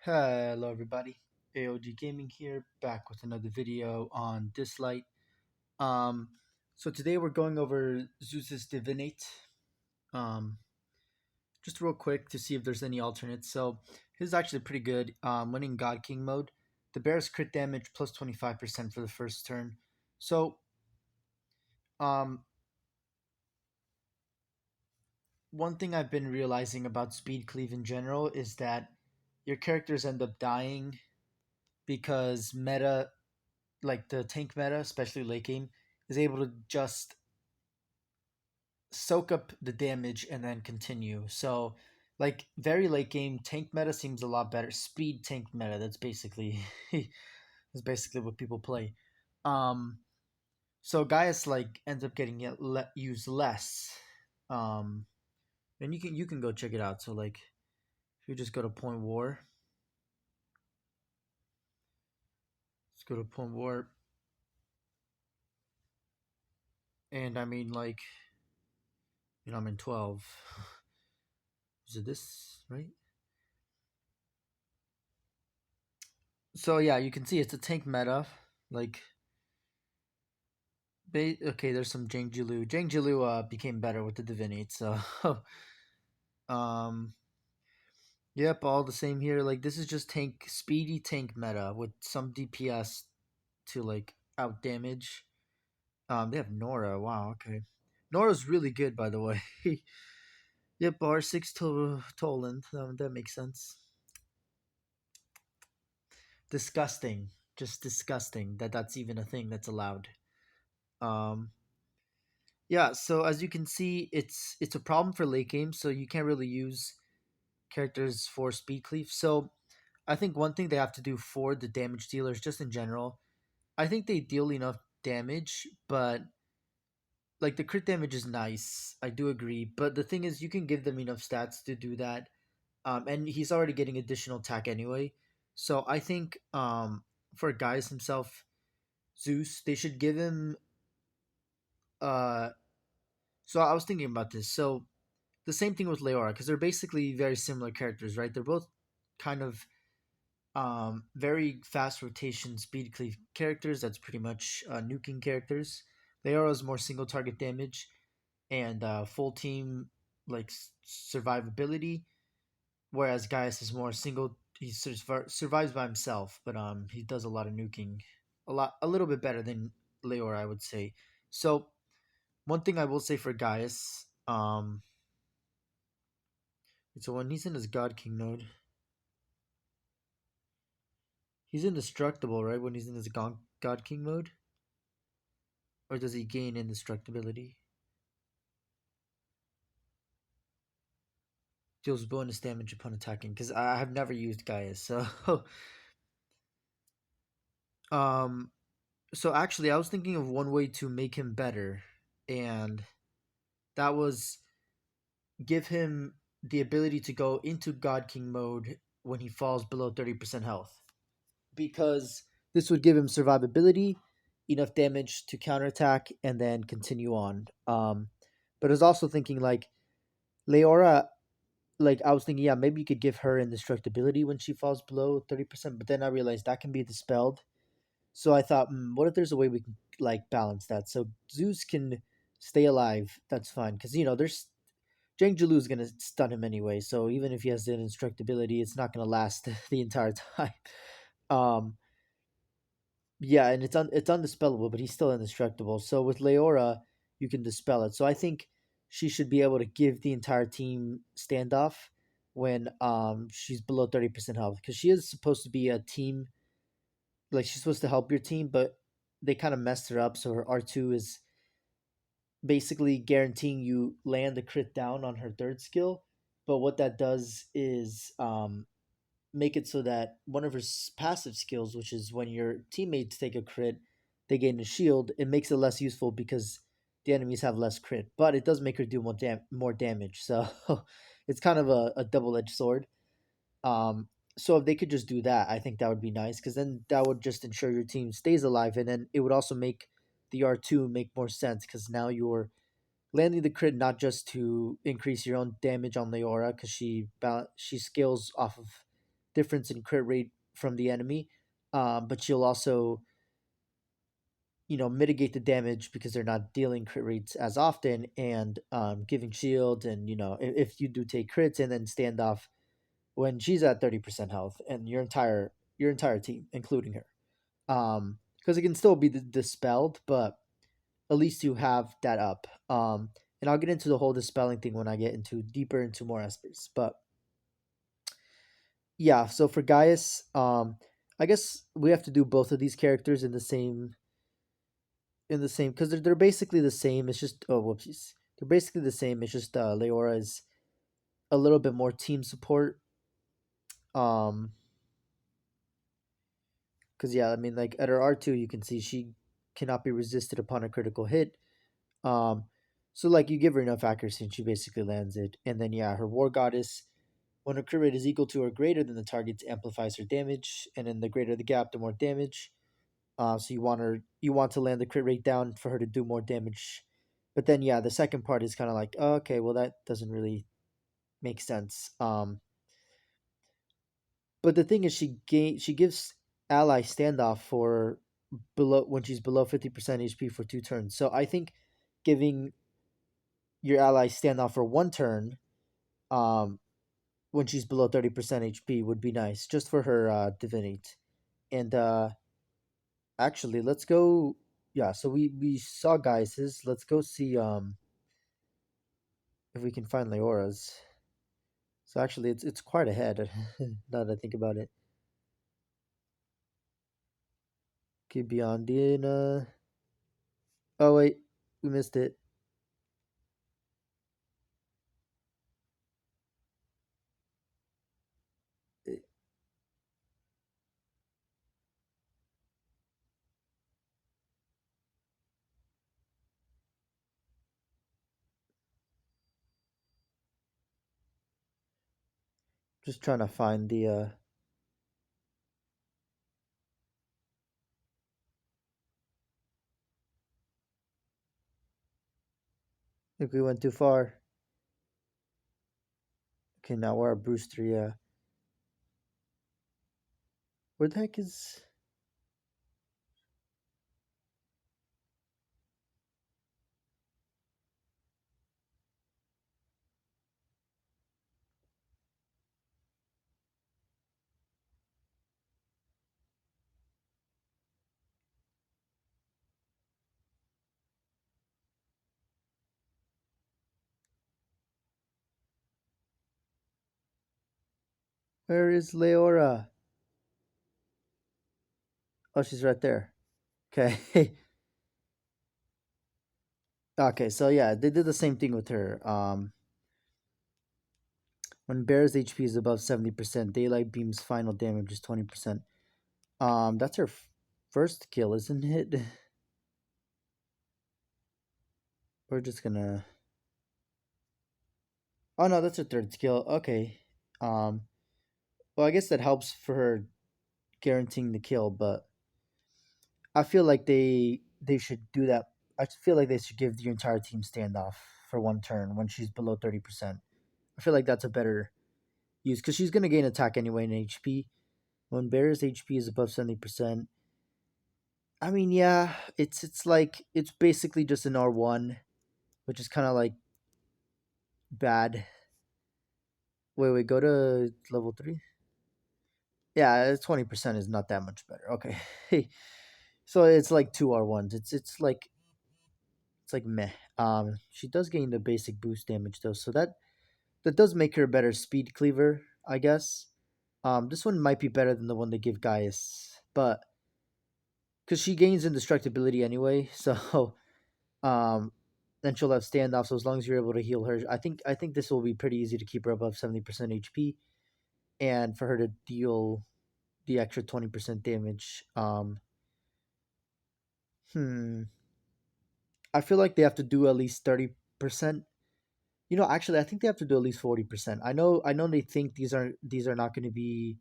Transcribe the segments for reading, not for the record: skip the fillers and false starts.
Hello everybody, AOG Gaming here, back with another video on Dislyte. Um, so today we're going over Zeus's Divinate. Um, just real quick to see if there's any alternates. So his is actually pretty good. Winning God King mode, the bear's crit damage plus 25% for the first turn. So um, one thing I've been realizing about speed cleave in general is that your characters end up dying because meta, like the tank meta, especially late game, is able to just soak up the damage and then continue. So, like very late game, tank meta seems a lot better. Speed tank meta. That's basically what people play. Um, so Gaius like ends up getting used less. Um, and you can go check it out. So like, if you just go to Point War, let's go to Point War, and I mean like, I'm in 12. Is it this right? So yeah, you can see it's a tank meta. Like, okay, there's some Jang Jilu. Jang Jilu became better with the Divinates, so um, yep, all the same here. Like this is just tank speedy tank meta with some DPS to like out damage. They have Nora. Wow, okay. Nora's really good, by the way. Yep, R6 to Toland. That makes sense. Disgusting, just disgusting that that's even a thing that's allowed. Um, yeah. So as you can see, it's a problem for late game. So you can't really use characters for speed cleave. So I think one thing they have to do for the damage dealers, just in general, I think they deal enough damage, but like the crit damage is nice. I do agree, but the thing is, you can give them enough stats to do that. And he's already getting additional attack anyway. So I think for Gaius himself, Zeus, they should give him. Uh, so I was thinking about this. So the same thing with Leora because they're basically very similar characters, right? They're both kind of very fast rotation speed cleave characters. That's pretty much nuking characters. Leora's more single target damage and full team like survivability, whereas Gaius is more single. He survives by himself, but he does a lot of nuking, a little bit better than Leora, I would say. So one thing I will say for Gaius, so when he's in his God King mode, he's indestructible, right? When he's in his God King mode, or does he gain indestructibility? Deals bonus damage upon attacking. Because I have never used Gaius, so um, so actually, I was thinking of one way to make him better, and that was give him the ability to go into God King mode when he falls below 30% health, because this would give him survivability, enough damage to counterattack, and then continue on. But I was also thinking like Leora, like I was thinking, yeah, maybe you could give her indestructibility when she falls below 30%, but then I realized that can be dispelled. So I thought, what if there's a way we can like balance that? So Zeus can stay alive. That's fine because there's Zhang Jilu is gonna stun him anyway. So even if he has the indestructibility, it's not gonna last the entire time. Um, yeah, and it's undispellable, but he's still indestructible. So with Leora, you can dispel it. So I think she should be able to give the entire team standoff when she's below 30% health, because she is supposed to be a team, like she's supposed to help your team, but they kind of messed her up. So her R2 is basically guaranteeing you land the crit down on her third skill. But what that does is make it so that one of her passive skills, which is when your teammates take a crit, they gain a shield. It makes it less useful because the enemies have less crit, but it does make her do more damage. So it's kind of a double edged sword. Um, so if they could just do that, I think that would be nice because then that would just ensure your team stays alive, and then it would also make the R2 make more sense because now you're landing the crit not just to increase your own damage on Leora because she scales off of difference in crit rate from the enemy, but she'll also mitigate the damage because they're not dealing crit rates as often, and giving shield, and if you do take crits and then standoff when she's at 30% health and your entire team including her, because it can still be dispelled, but at least you have that up. And I'll get into the whole dispelling thing when I get into deeper into more espers. But yeah, so for Gaius, I guess we have to do both of these characters in the same because they're basically the same. It's just, oh, whoopsies, they're basically the same. It's just Leora is a little bit more team support. Um, because yeah, I mean, like at her R2, you can see she cannot be resisted upon a critical hit. Um, so like you give her enough accuracy and she basically lands it. And then yeah, her War Goddess, when her crit rate is equal to or greater than the target's, amplifies her damage, and then the greater the gap, the more damage. So you want to land the crit rate down for her to do more damage. But then yeah, the second part is kind of like, oh, okay, well that doesn't really make sense. But the thing is, she gives ally standoff for below when she's below 50% HP for 2 turns. So I think giving your ally standoff for 1 turn, um, when she's below 30% HP would be nice, just for her divinate. And actually, let's go. Yeah, so we saw Gaius's. Let's go see if we can find Leora's. So actually, it's quite ahead. Now that I think about it. Okay, beyond Dina. Oh wait, we missed it. Eh, Just trying to find the. If we went too far. Okay, now we're at Brewster. Yeah, where the heck is? Where is Leora? Oh, she's right there. Okay. Okay, so yeah, they did the same thing with her. When Bear's HP is above 70%, Daylight Beam's final damage is 20%. That's her first kill, isn't it? We're just gonna. Oh no, that's her third skill. Okay. Um. Well, I guess that helps for her guaranteeing the kill, but I feel like they should do that. I feel like they should give the entire team standoff for 1 turn when she's below 30%. I feel like that's a better use because she's gonna gain attack anyway in HP. When Bear's HP is above 70%, I mean, yeah, it's like it's basically just an R1, which is kind of like bad. Wait, go to level 3. Yeah, 20% is not that much better. Okay, so it's like 2 R1s. It's like meh. She does gain the basic boost damage though, so that does make her a better speed cleaver, I guess. This one might be better than the one they give Gaius, but because she gains indestructibility anyway, so Um, then she'll have standoff. So as long as you're able to heal her, I think this will be pretty easy to keep her above 70% HP, and for her to deal the extra 20% damage. Hmm. I feel like they have to do at least 30%. Actually, I think they have to do at least 40%. I know they think these are not going to be.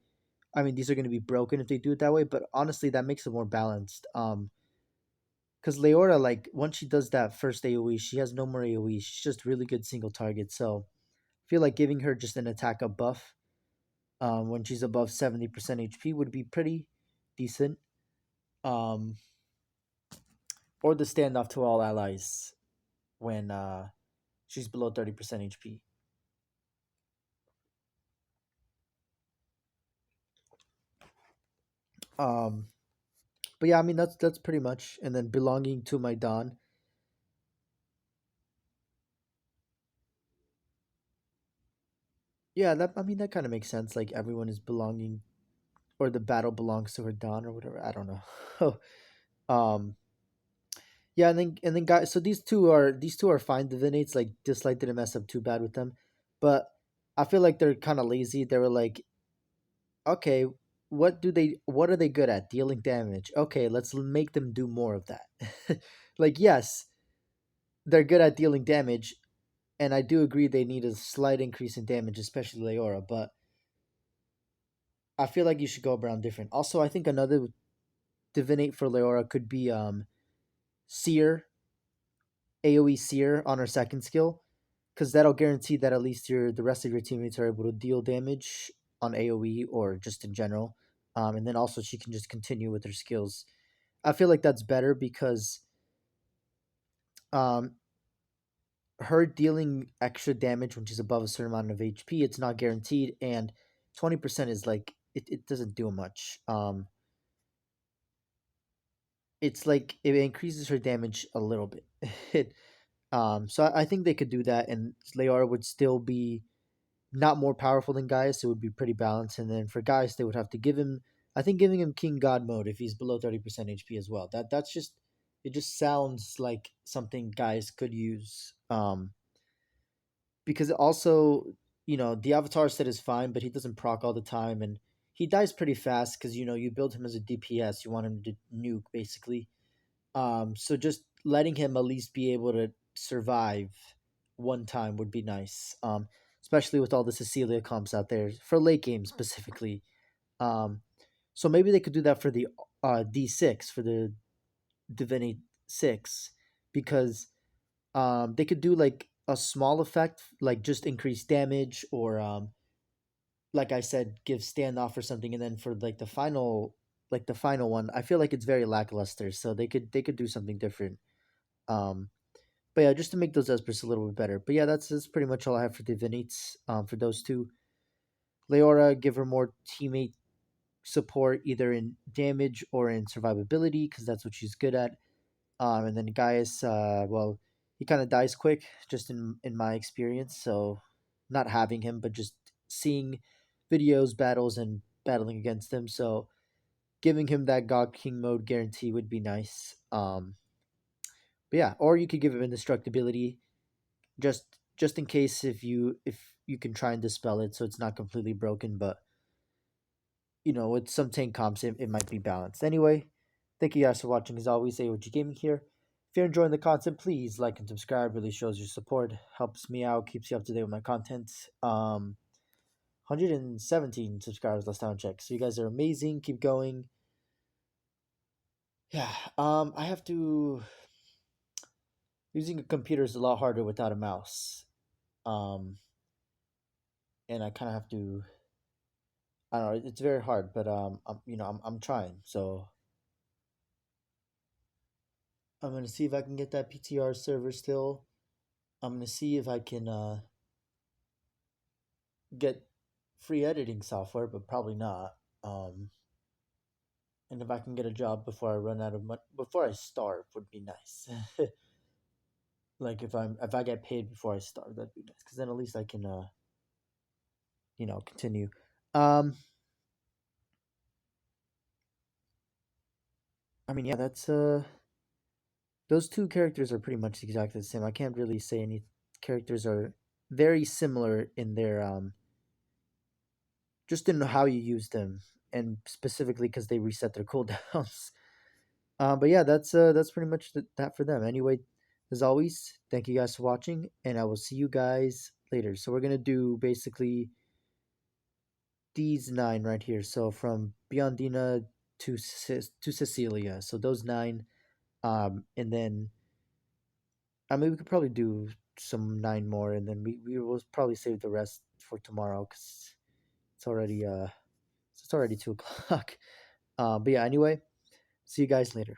I mean, these are going to be broken if they do it that way. But honestly, that makes it more balanced. Because Leora, like once she does that first AOE, she has no more AOE. She's just really good single target. So feel like giving her just an attack up buff when she's above 70% HP would be pretty decent. Um, or the standoff to all allies when she's below 30% HP. Um, but yeah, I mean that's pretty much. And then belonging to my Don. Yeah, that I mean that kind of makes sense. Like everyone is belonging, or the battle belongs to her Don or whatever. I don't know. um, yeah, and then guys. So these two are fine. Divinates like Dislyte didn't mess up too bad with them, but I feel like they're kind of lazy. They were like, okay, what are they good at? Dealing damage. Okay, let's make them do more of that. Like yes, they're good at dealing damage, and I do agree they need a slight increase in damage, especially Leora, but I feel like you should go around different. Also, I think another divinate for Leora could be Seer, AoE Seer on her second skill, because that'll guarantee that at least the rest of your teammates are able to deal damage on AoE or just in general. And then also she can just continue with her skills. I feel like that's better because um, her dealing extra damage when she's above a certain amount of HP, it's not guaranteed, and 20% is like it doesn't do much. It's like it increases her damage a little bit. So I think they could do that, and Leora would still be not more powerful than Gaius. It would be pretty balanced, and then for Gaius, they would have to give him. I think giving him King God mode if he's below 30% HP as well. That's just it. Just sounds like something Gaius could use. Because also the Avatar set is fine, but he doesn't proc all the time, and he dies pretty fast because you build him as a DPS. You want him to nuke basically. So just letting him at least be able to survive one time would be nice. Especially with all the Cecilia comps out there for late game specifically. Um, so maybe they could do that for the D6 for the Divinity 6 because they could do like a small effect, like just increase damage or like I said, give standoff or something, and then for like the final one, I feel like it's very lackluster. So they could do something different. Um, but yeah, just to make those Espers a little bit better. But yeah, that's pretty much all I have for Divinates. For those two, Leora, give her more teammate support, either in damage or in survivability, because that's what she's good at. And then Gaius, well, he kind of dies quick, just in my experience. So, not having him, but just seeing videos, battles, and battling against him. So, giving him that God King mode guarantee would be nice. But yeah, or you could give him indestructibility, just just in case if you can try and dispel it, so it's not completely broken. But with some tank comps, it might be balanced. Anyway, thank you guys for watching. As always, AOG Gaming here. If you're enjoying the content, please like and subscribe. Really shows your support, helps me out, keeps you up to date with my content. 117 subscribers last time I checked. So you guys are amazing. Keep going. Yeah. I have to using a computer is a lot harder without a mouse. Um, and I kind of have to. I don't know. It's very hard, but I'm trying. So I'm gonna see if I can get that PTR server still. I'm gonna see if I can get free editing software, but probably not. And if I can get a job before I run out of money, before I starve, would be nice. Like if I get paid before I starve, that'd be nice. Because then at least I can continue. Um, I mean, yeah, that's those two characters are pretty much exactly the same. I can't really say any characters are very similar in their just in how you use them, and specifically because they reset their cooldowns. But yeah, that's pretty much that for them. Anyway, as always, thank you guys for watching, and I will see you guys later. So we're gonna do basically these 9 right here. So from Biondina to Cecilia. So those 9, and then I mean we could probably do some 9 more, and then we will probably save the rest for tomorrow because It's already 2 o'clock. But yeah, anyway, see you guys later.